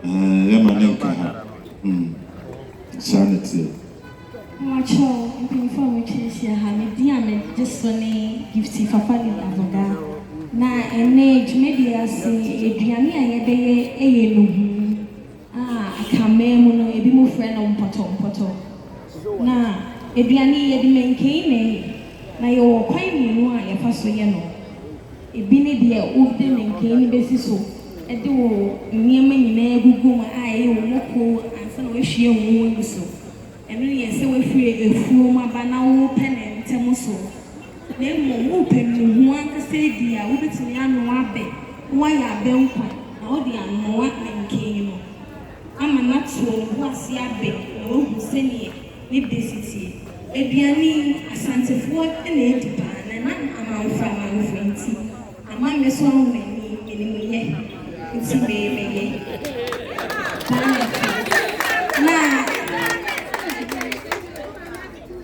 Yamanenka. Sanity. Macho, inform me to have me just only gifty for family avoga. Na age maybe I say Adriani I no. Akame no ebi mo friend on poto. Na Adriani ye di maintain na yo kwan mu a ye fa so ye no. Ebi ne de o de maintain besi so. E de wo nniema nyina egugu ma ye wo moko ansa na we hwie wo so. And when you say we free a fool, my banana open and temoso. Then more open, you want to say, dear, we bet me I know I bet. Why are them quite? All the animal and came. I'm a natural who I see a bet, or who send ye, live this city. A Biani, Asante Ford, and a Japan, and I'm a friend. I'm a miss one many, it's a baby. Now.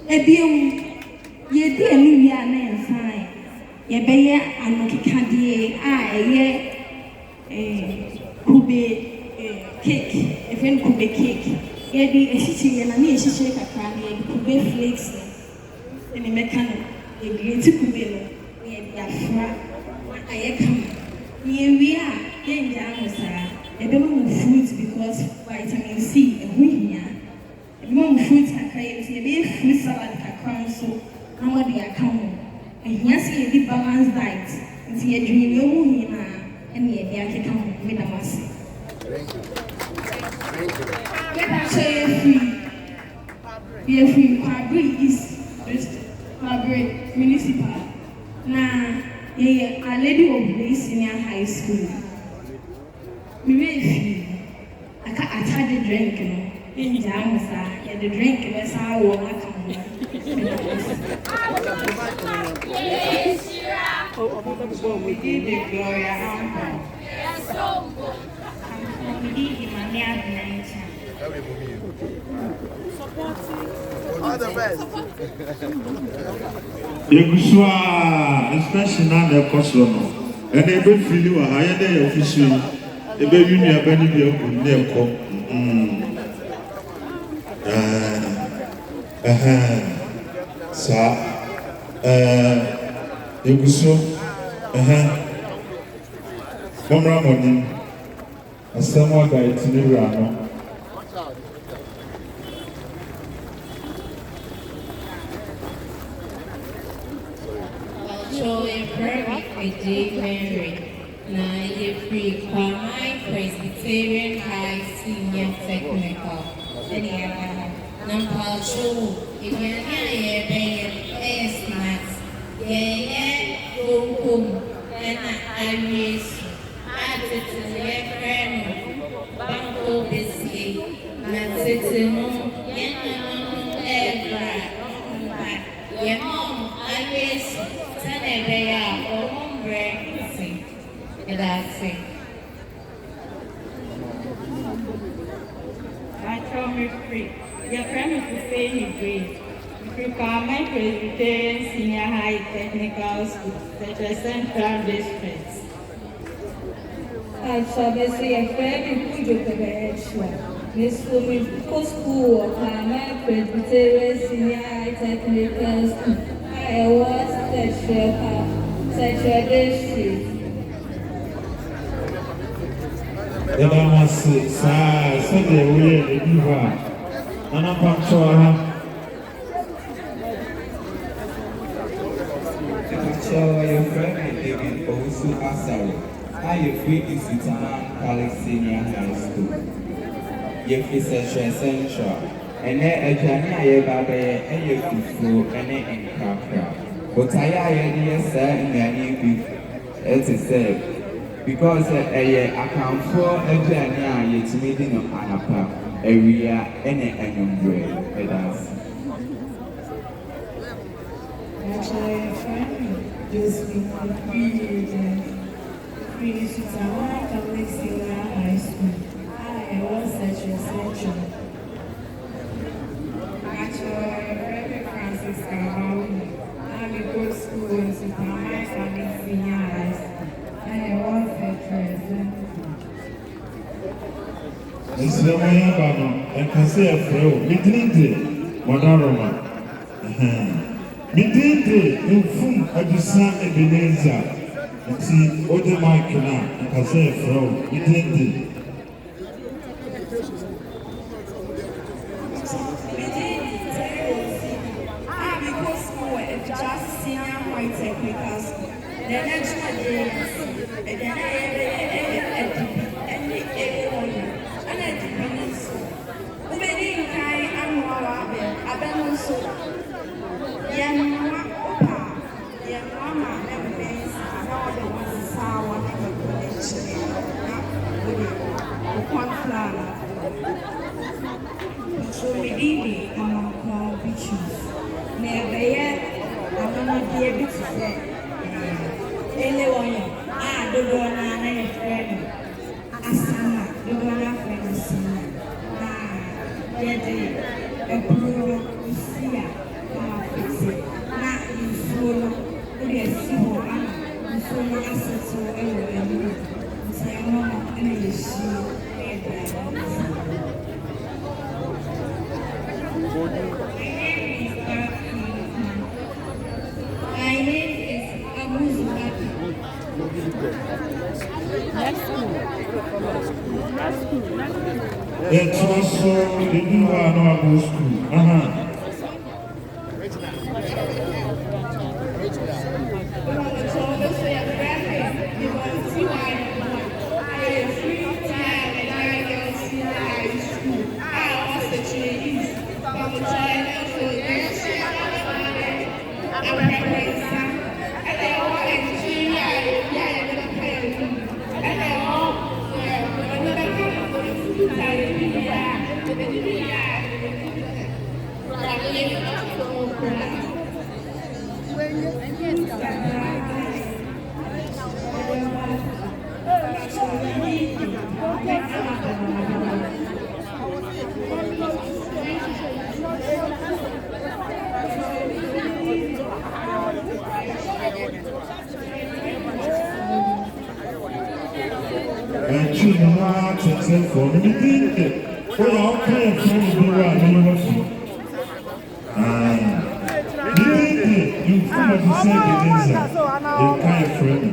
Ebium, ye dear Lulia and fine. Ye bear and Kikadi, could be cake, a friend could be cake. Ye be a city and a near shake a cranny, could be flakes, and a mechanic, a great could be a frat. I come. Here we are, then down, sir. A don't fruits because vitamin C and we here. Mom fruits are crazy, a fruit salad can come so nobody are coming. And yes, a balanced diet. And see a dream, you know, and yet they come with a mass. Let us say free. Be a free Fabri is Fabri municipal. Now, a lady of the senior high school. We may feel I can't attach the drink, you know. In Jamasa, the drink was our water. We did the Gloria. Yes, so we did the Mania. All the best. Especially now the Kosovo. And they will feel you a higher day officially. The baby, you are very near. Sa Eguso Kamera money Asama guy Tinira no So a perfect Mary na ye free my Presbyterian High Senior Technical Number 2, if you're here, you're snacks. Yeah, boom, and I wish I did to friend. Mampong Mce, yeah, mom, I wish Sunday or home breakfast. And that's it. I told me free. Your friend is to say he agrees. If you come, my Presbyterian Senior High Technical School, such as Central Districts. I shall be say a friend who you can Miss Women School, my Presbyterian Senior High Technical School. I was such a district. Then I must say, we are and I'm from your friend David also Asari. I am free in Switzerland Catholic Senior High School. Your face is essential. And then a journey I have a year before and then in Capra. But I am sir in the name as I said, because account for a journey yet meeting of Anapa. Area any bread with us. Actually, friend, just be free Switzerland Catholic Senior High School. I was such a section. Actually, Reverend Francis Carvalho. I'm a good school in Switzerland Catholic Senior High School. I was such a Nsiremaya bano enkase efreo midinde modaroma midinde mfum adusa ebeneza nti ode mike na enkase efreo midinde technical school. The next one is and then so we did Amoakohene Asante I'm not be able to say anyone. The one and a friend. Asana, the one and friend. Get a blue Sia. Not in solo. It is simple. And so much as so everywhere. Say, Mama, and you see. My name is It's also the new one school. And you know to say for me, for our prayer from the university. You come to say the answer. You can't friend.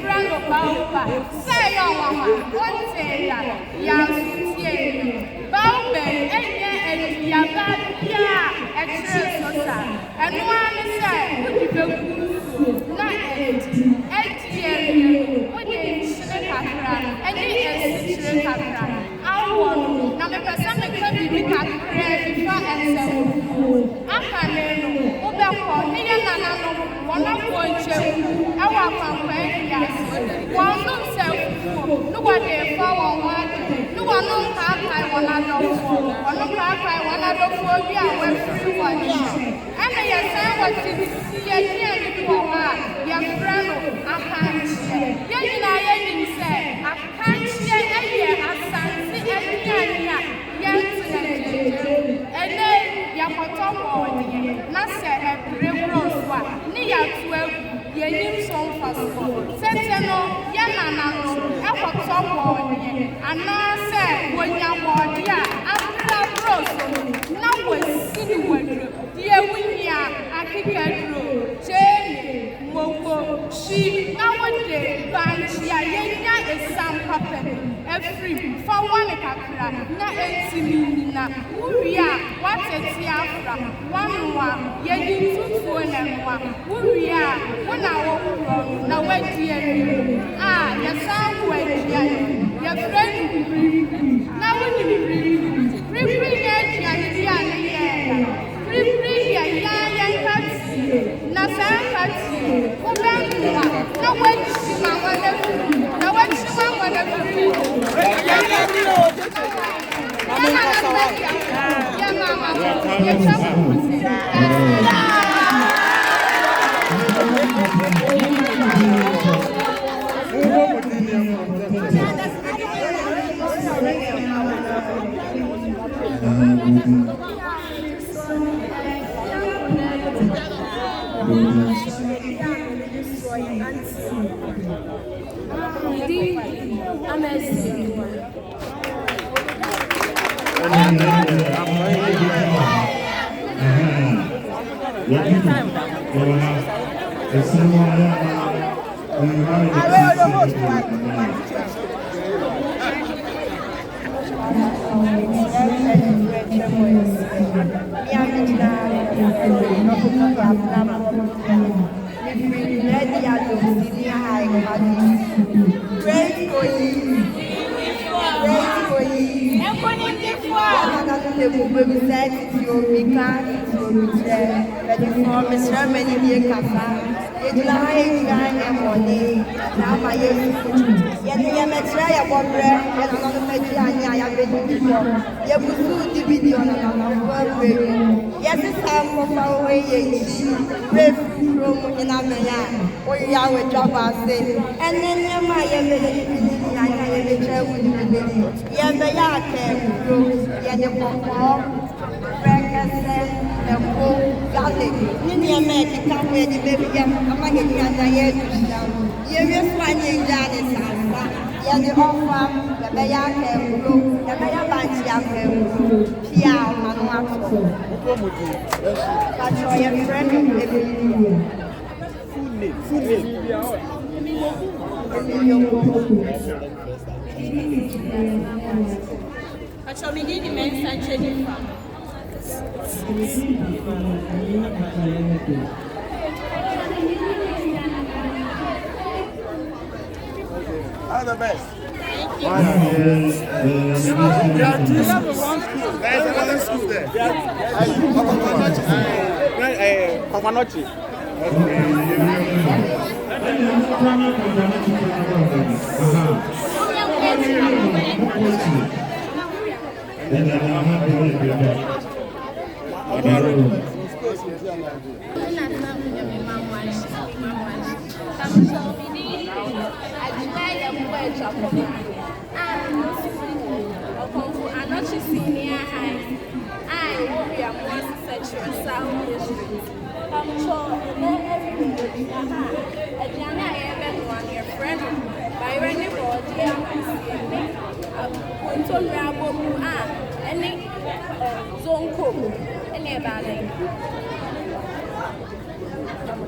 friend of Bauba. Say your mama, one say that, young Bauba, and Yabatia, and Sosa, and one say, would you go? Not 8 years, what is Shrekapra, and it is Shrekapra. Our now the person can be prayer before and so. I can't know, here and one of one check, our company, one no self, no one there for one, no one no car, I want another four, one no car, I want another 4 years, everyone. And I say what is here before your friend, I can't share. You know, you say, I can't share Asante and then Yakotomo, Nasa, Rebroswa, Nia 12, Yenim song fast. Sentinel, Yanana, Yakotomo, and now say, when Yamodia, after Bros, now was sitting with you, dear Winia, I kick a room, Jane, Moko, she, nowadays, Banshia, Yenya is some puppet. Every for one capra, not 18 na Uria, what's a tiafra, 1 year, 2 and 1, Uria, 1 hour from now, where dear, your son, where your friend, now when you bring All the best. There's another school there. Pamanochi. Senior high. I will be a more sexual sound district. I'm sure everybody. A Jana everyone, your friend. By running for dear Punton Rabo, any zone cook, any ballet.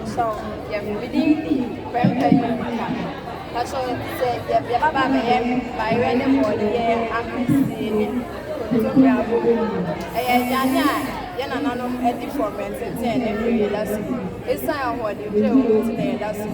So, you're within the grandpa. so say ya baba me by when the body amnesty to bravo janya ya na nanom edi format ten every last it's time what the play on the last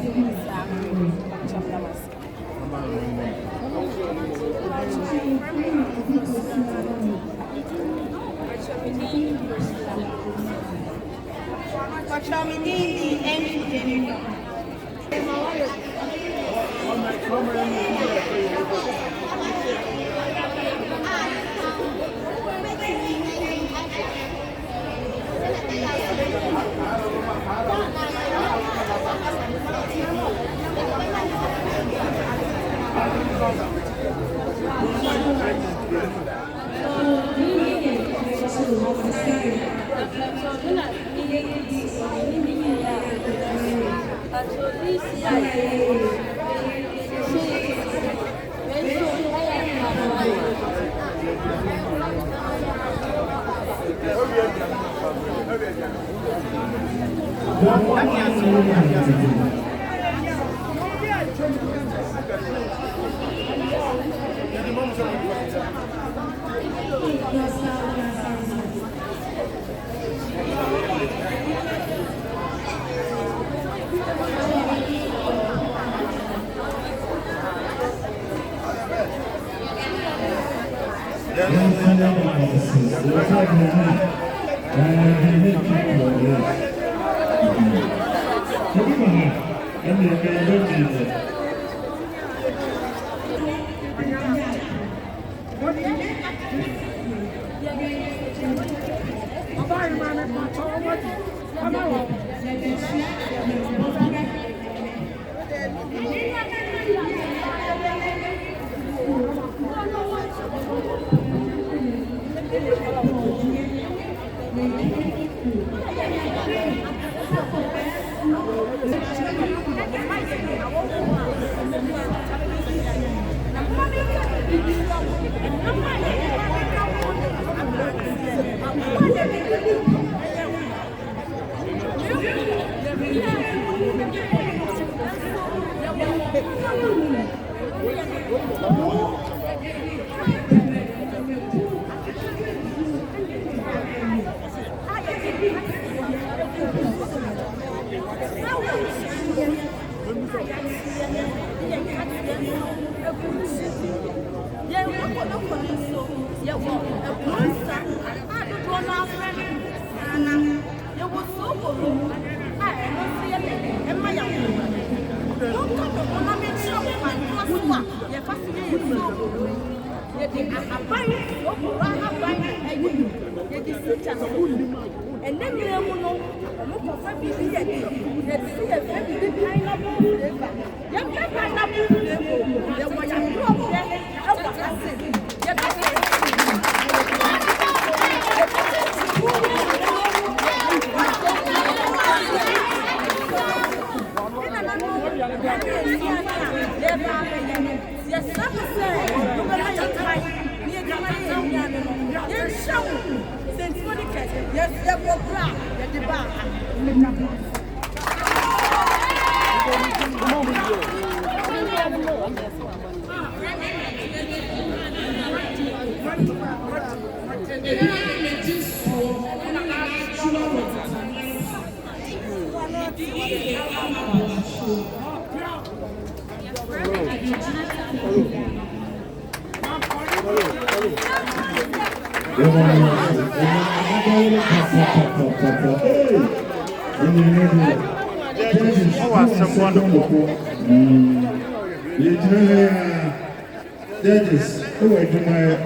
Judges, who are doing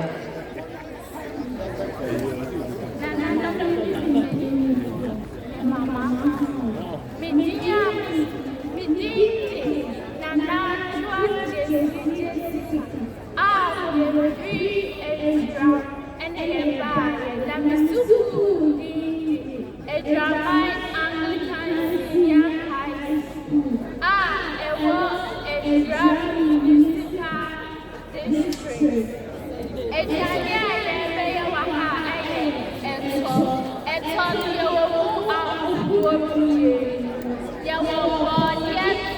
Yeah, well, yes,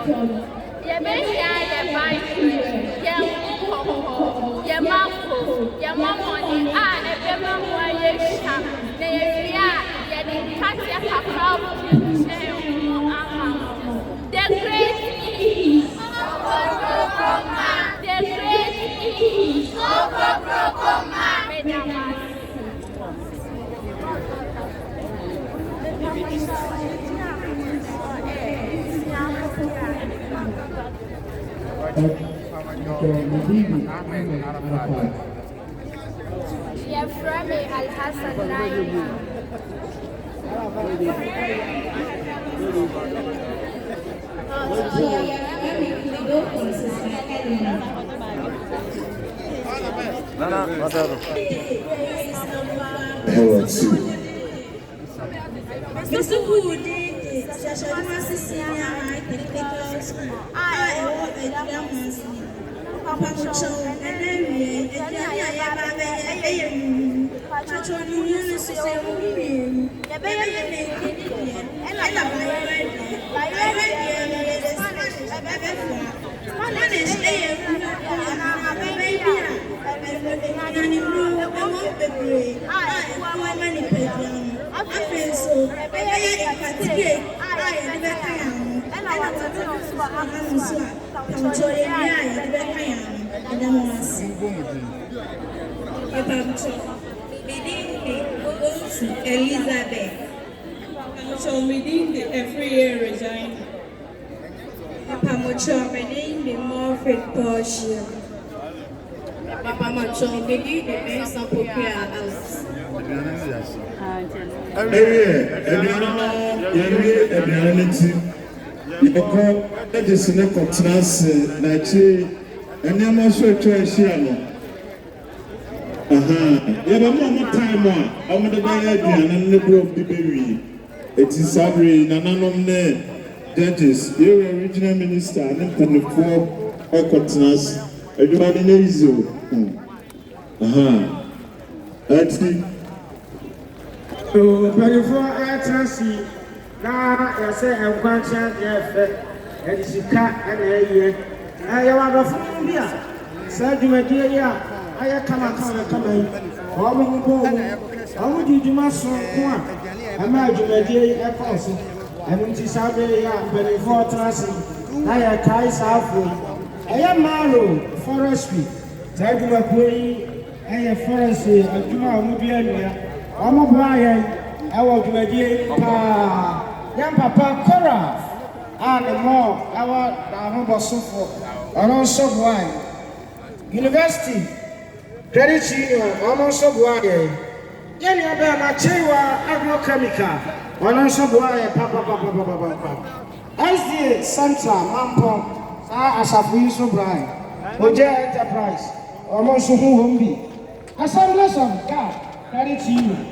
Your baby, your bike, your cocoa, your mambo, your mamma, and a baby, why you shop. They are, yet catch your cow, the great ease, the great ease, your friend Al-Hassan Mr. Wood, Senior High Technical School. I owe a German. Papa Show, and then Elizabeth. So within the every year resign. Papa Mocho, within the Morford portion. Papa Mocho, within the best of Popia house. It is Sabri, Nananomne, judges, your original minister, and then the four Okotinas, everybody knows you. That's it. So, before I transi, now I say I'm conscious, and it's a cat and a year. I want to find you. Said you, my dear, I come in. How would you do my son? I'm not doing a day at first. I went to Saturday, but before transi, I had ties halfway. I am Marlow, forestry. Tell you my boy, I am forestry, and you are moving. I'm a Brian, I want to be young Papa Cora, and more. I want to so forth. And also wine. University, credit union, almost so wine. Yenny Abba Chewa agrochemical, and also wine, Papa. SDA Center, Mampong, Asante so Brian, Oja Enterprise, almost who won't be. Assemblies of God. Credit union.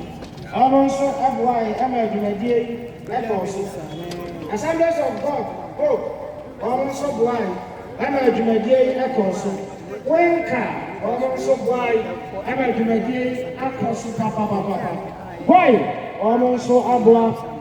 Also, FY, MLD, Assemblies of God, Hope, also blind, MLD, Echoes, Wenka, also blind, MLD, Echoes, Papa. Why? Also, Abua.